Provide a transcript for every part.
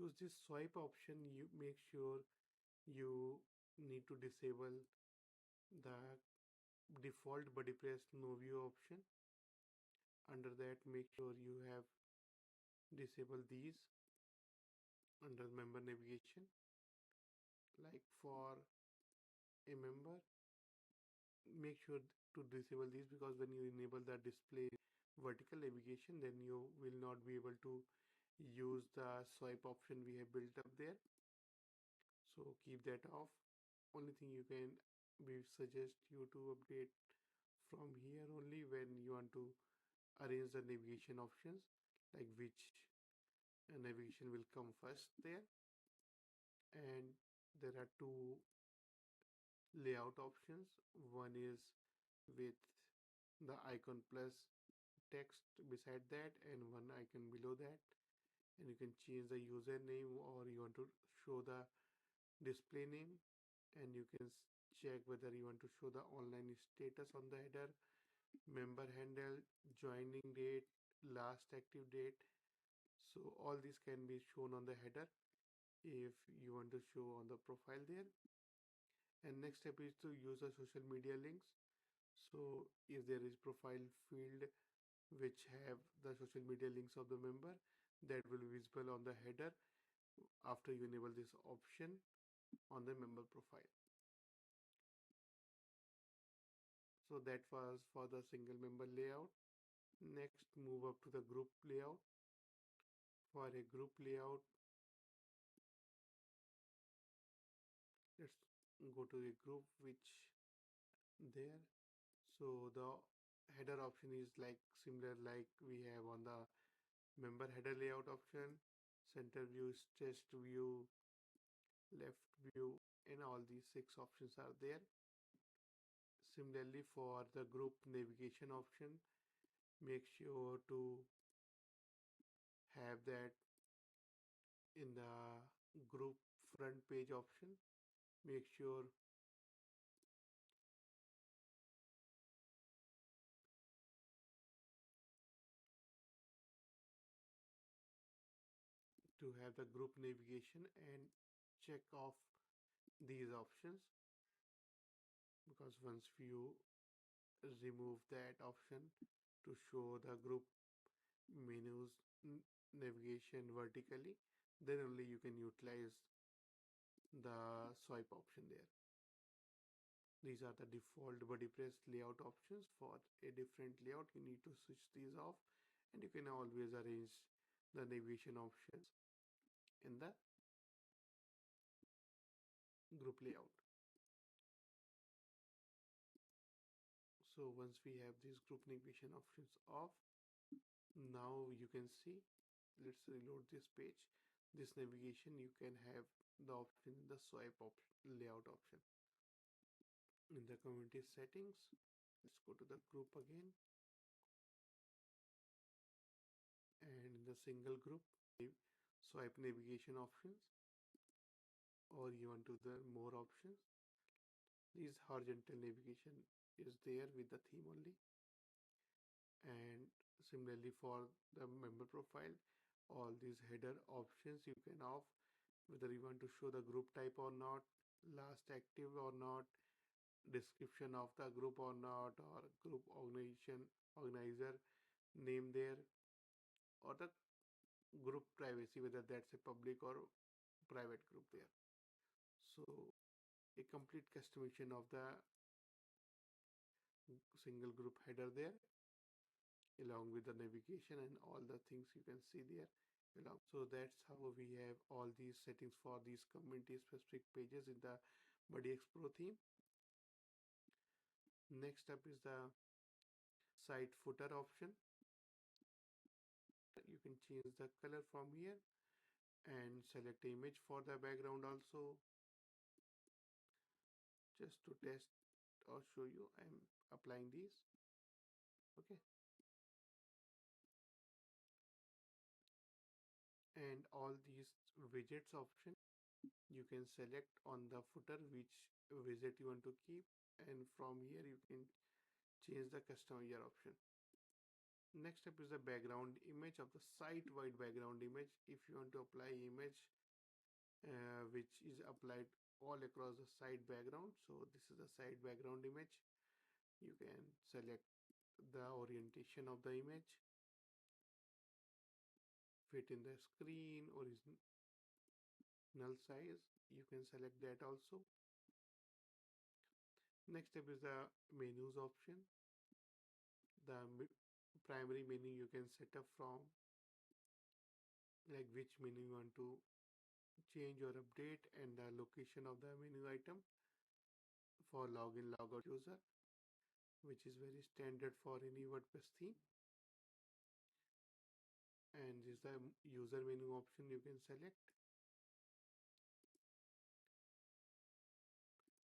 use this swipe option, you make sure you need to disable the default BuddyPress no view option. Under that, make sure you have disabled these under member navigation. Like for a member, make sure to disable these, because when you enable the display vertical navigation, then you will not be able to use the swipe option we have built up there. So keep that off. Only thing you can, we suggest you to update from here only when you want to arrange the navigation options, like which navigation will come first there. And there are two layout options. One is with the icon plus text beside that, and one icon below that. And you can change the username, or you want to show the display name, and you can check whether you want to show the online status on the header, member handle, joining date, last active date. So all these can be shown on the header if you want to show on the profile there. And next step is to use the social media links. So if there is profile field which have the social media links of the member, that will be visible on the header after you enable this option on the member profile. So that was for the single member layout. Next, move up to the group layout. For a group layout, let's go to a group which there. So the header option is like similar like we have on the member header layout option. Center view, test view, left view, and all these 6 options are there. Similarly, for the group navigation option, make sure to have that in the group front page option. Make sure to have the group navigation and check off these options, because once you remove that option to show the group menus navigation vertically, then only you can utilize the swipe option there. These are the default BuddyPress layout options. For a different layout, you need to switch these off, and you can always arrange the navigation options in the group layout. So once we have these group navigation options off, now you can see, let's reload this page. This navigation, you can have the option in the swipe layout option. In the community settings, let's go to the group again, and in the single group, swipe navigation options, or you want to the more options. This horizontal navigation is there with the theme only. And similarly for the member profile, all these header options you can off, whether you want to show the group type or not, last active or not, description of the group or not, or group organizer name there, or the group privacy, whether that's a public or private group there. So a complete customization of the single group header there, along with the navigation and all the things you can see there along. So that's how we have all these settings for these community specific pages in the BuddyX Pro theme. Next up is the site footer option. You can change the color from here and select image for the background also. Just to test or show you, I'm applying these. Okay. And all these widgets option, you can select on the footer which widget you want to keep, and from here you can change the customizer option. Next up is the background image of the site-wide background image. If you want to apply image which is applied all across the site background, so this is the site background image. You can select the orientation of the image, fit in the screen, original size. You can select that also. Next step is the menus option. The primary menu you can set up from, like which menu you want to change or update, and the location of the menu item for login logout user, which is very standard for any WordPress theme. And this is the user menu option you can select.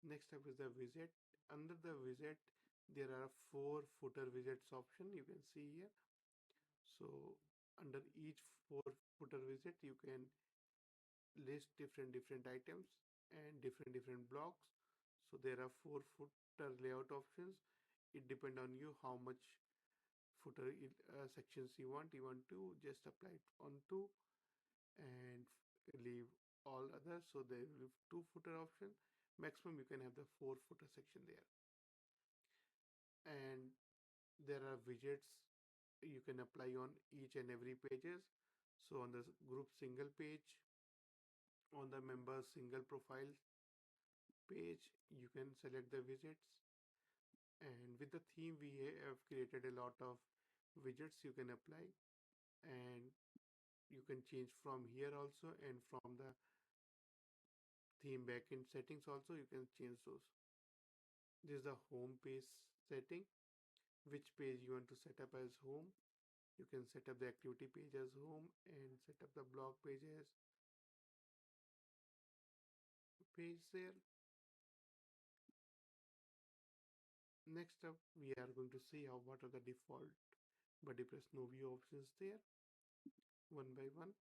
Next up is the widget. Under the widget, there are 4 footer widgets option you can see here. So under each 4 footer widget, you can list different items and different blocks. So there are 4 footer layout options. It depends on you how much footer sections you want. You want to just apply it on 2 and leave all others. So there will be 2 footer option. Maximum you can have the 4 footer section there. And there are widgets you can apply on each and every pages. So on the group single page, on the members single profile page, you can select the widgets. And with the theme, we have created a lot of widgets you can apply, and you can change from here also, and from the theme backend settings also you can change those. This is the home page setting. Which page you want to set up as home? You can set up the activity page as home and set up the blog page as page there. Next up, we are going to see how what are the default BuddyPress no view options there, one by one.